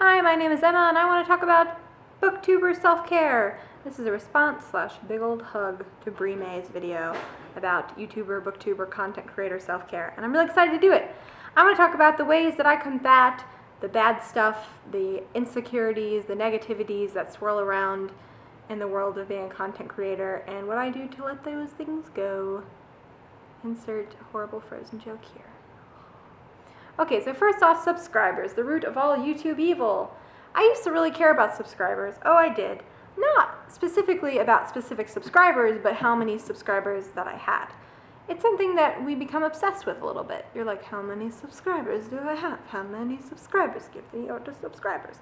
Hi, my name is Emma, and I want to talk about booktuber self-care. This is a response / big old hug to Brie May's video about YouTuber, booktuber, content creator self-care, and I'm really excited to do it. I want to talk about the ways that I combat the bad stuff, the insecurities, the negativities that swirl around in the world of being a content creator, and what I do to let those things go. Insert horrible frozen joke here. Okay, so first off, subscribers, the root of all YouTube evil. I used to really care about subscribers. Oh, I did. Not specifically about specific subscribers, but how many subscribers that I had. It's something that we become obsessed with a little bit. You're like, how many subscribers do I have? How many subscribers? Give the order subscribers.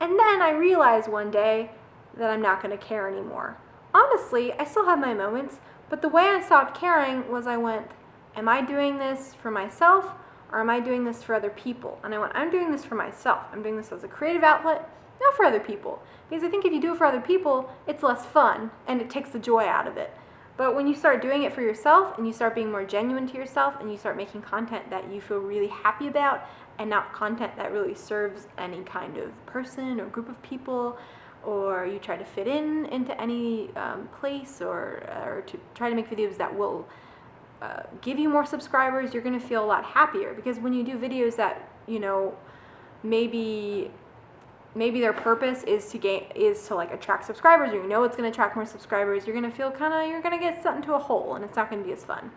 And then I realized one day that I'm not going to care anymore. Honestly, I still have my moments, but the way I stopped caring was I went, am I doing this for myself? Or am I doing this for other people? And I went, I'm doing this for myself. I'm doing this as a creative outlet, not for other people. Because I think if you do it for other people, it's less fun and it takes the joy out of it. But when you start doing it for yourself and you start being more genuine to yourself and you start making content that you feel really happy about and not content that really serves any kind of person or group of people, or you try to fit into any place or to try to make videos that will give you more subscribers, you're going to feel a lot happier. Because when you do videos that, maybe their purpose is to like attract subscribers, or it's going to attract more subscribers, you're going to feel you're going to get stuck into a hole and it's not going to be as fun.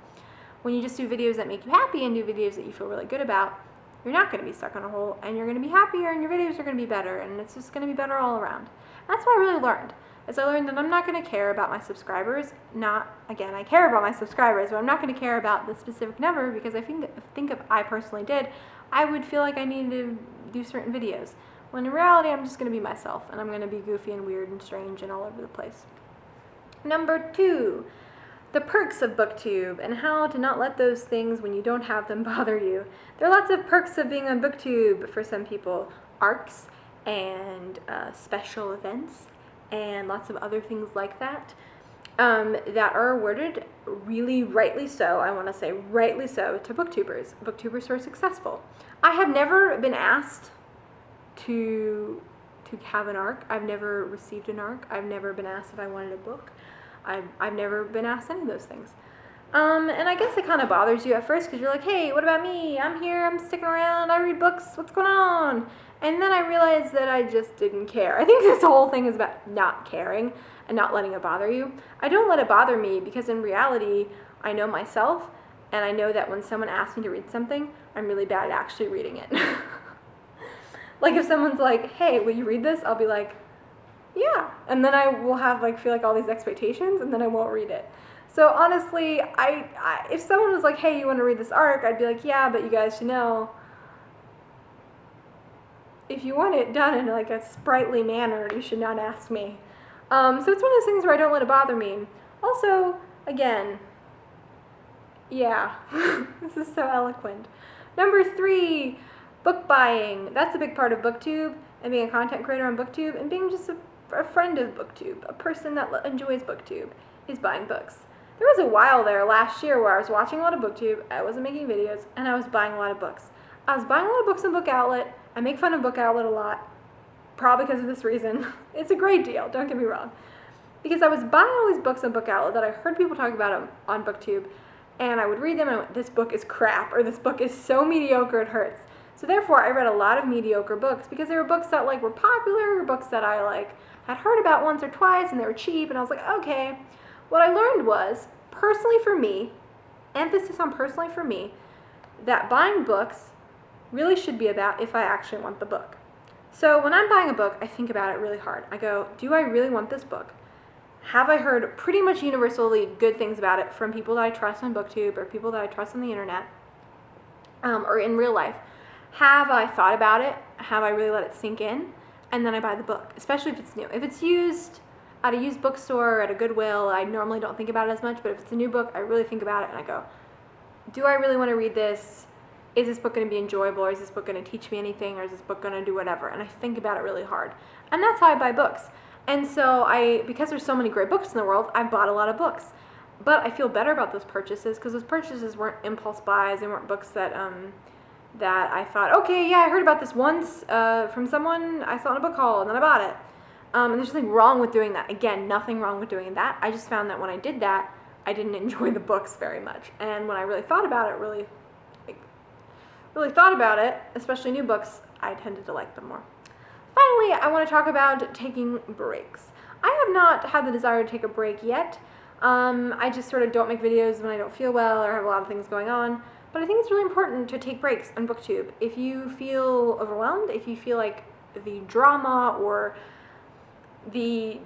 When you just do videos that make you happy and do videos that you feel really good about, you're not going to be stuck in a hole and you're going to be happier and your videos are going to be better and it's just going to be better all around. That's what I really learned. I learned that I'm not going to care about my subscribers. I care about my subscribers, but I'm not going to care about the specific number, because I think if I personally did, I would feel like I needed to do certain videos. When in reality, I'm just going to be myself, and I'm going to be goofy and weird and strange and all over the place. Number 2, the perks of Booktube and how to not let those things, when you don't have them, bother you. There are lots of perks of being on Booktube for some people. Arcs and special events and lots of other things like that that are awarded really rightly so, I want to say rightly so, to booktubers. Booktubers who are successful. I have never been asked to have an arc. I've never received an arc. I've never been asked if I wanted a book. I've never been asked any of those things. And I guess it kind of bothers you at first because you're like, hey, what about me? I'm here, I'm sticking around, I read books, what's going on? And then I realized that I just didn't care. I think this whole thing is about not caring and not letting it bother you. I don't let it bother me because in reality, I know myself, and I know that when someone asks me to read something, I'm really bad at actually reading it. Like if someone's like, hey, will you read this? I'll be like, yeah. And then I will have feel all these expectations, and then I won't read it. So honestly, if someone was like, hey, you want to read this arc? I'd be like, yeah, but you guys should know, if you want it done in a sprightly manner, you should not ask me. So it's one of those things where I don't let it bother me. Also, again, yeah, this is so eloquent. Number 3, book buying. That's a big part of Booktube and being a content creator on Booktube and being just a friend of Booktube, a person that enjoys Booktube, is buying books. There was a while there last year where I was watching a lot of Booktube, I wasn't making videos, and I was buying a lot of books. I was buying a lot of books on Book Outlet. I make fun of Book Outlet a lot, probably because of this reason. It's a great deal, don't get me wrong. Because I was buying all these books on Book Outlet that I heard people talk about on Booktube, and I would read them and I went, this book is crap, or this book is so mediocre it hurts. So therefore, I read a lot of mediocre books because they were books that were popular, or books that I had heard about once or twice, and they were cheap, and I was like, okay. What I learned was, personally for me, emphasis on personally for me, that buying books really should be about if I actually want the book. So when I'm buying a book, I think about it really hard. I go, do I really want this book? Have I heard pretty much universally good things about it from people that I trust on Booktube or people that I trust on the internet or in real life? Have I thought about it? Have I really let it sink in? And then I buy the book, especially if it's new. If it's used at a used bookstore or at a Goodwill, I normally don't think about it as much, but if it's a new book, I really think about it and I go, do I really want to read this? Is this book going to be enjoyable, or is this book going to teach me anything, or is this book going to do whatever? And I think about it really hard. And that's how I buy books. And so because there's so many great books in the world, I've bought a lot of books. But I feel better about those purchases because those purchases weren't impulse buys. They weren't books that that I thought, okay, yeah, I heard about this once from someone I saw in a book haul, and then I bought it. And there's nothing wrong with doing that. Again, nothing wrong with doing that. I just found that when I did that, I didn't enjoy the books very much. And when I really thought about it, really thought about it, especially new books, I tended to like them more. Finally, I want to talk about taking breaks. I have not had the desire to take a break yet. I just sort of don't make videos when I don't feel well or have a lot of things going on. But I think it's really important to take breaks on Booktube. If you feel overwhelmed, if you feel like the drama or the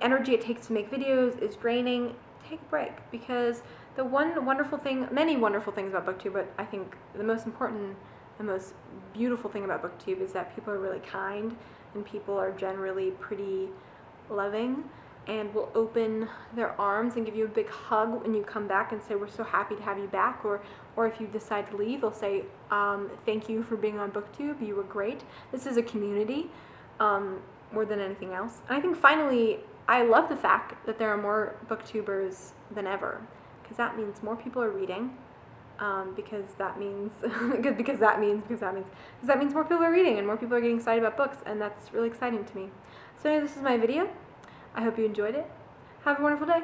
energy it takes to make videos is draining, take a break. Because the one wonderful thing, many wonderful things about Booktube, but I think the most important, the most beautiful thing about Booktube is that people are really kind and people are generally pretty loving and will open their arms and give you a big hug when you come back and say, we're so happy to have you back, or if you decide to leave, they'll say, thank you for being on Booktube, you were great. This is a community more than anything else. And I think finally, I love the fact that there are more Booktubers than ever, because that means more people are reading, because that means more people are reading and more people are getting excited about books, and that's really exciting to me. So anyway, this is my video. I hope you enjoyed it. Have a wonderful day.